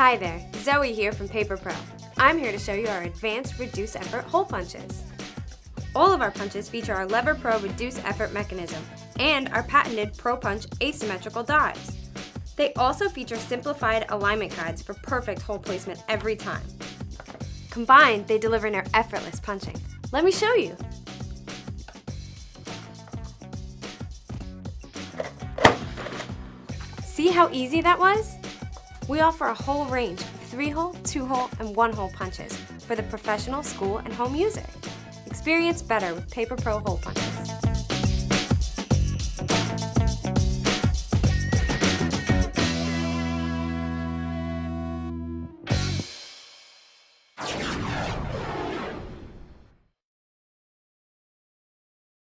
Hi there, Zoe here from Paper Pro. I'm here to show you our advanced reduce effort hole punches. All of our punches feature our Lever Pro reduce effort mechanism and our patented Pro Punch asymmetrical dies. They also feature simplified alignment guides for perfect hole placement every time. Combined, they deliver near effortless punching. Let me show you. See how easy that was? We offer a whole range of 3-hole, 2-hole, and 1-hole punches for the professional, school, and home user. Experience better with Paper Pro hole punches.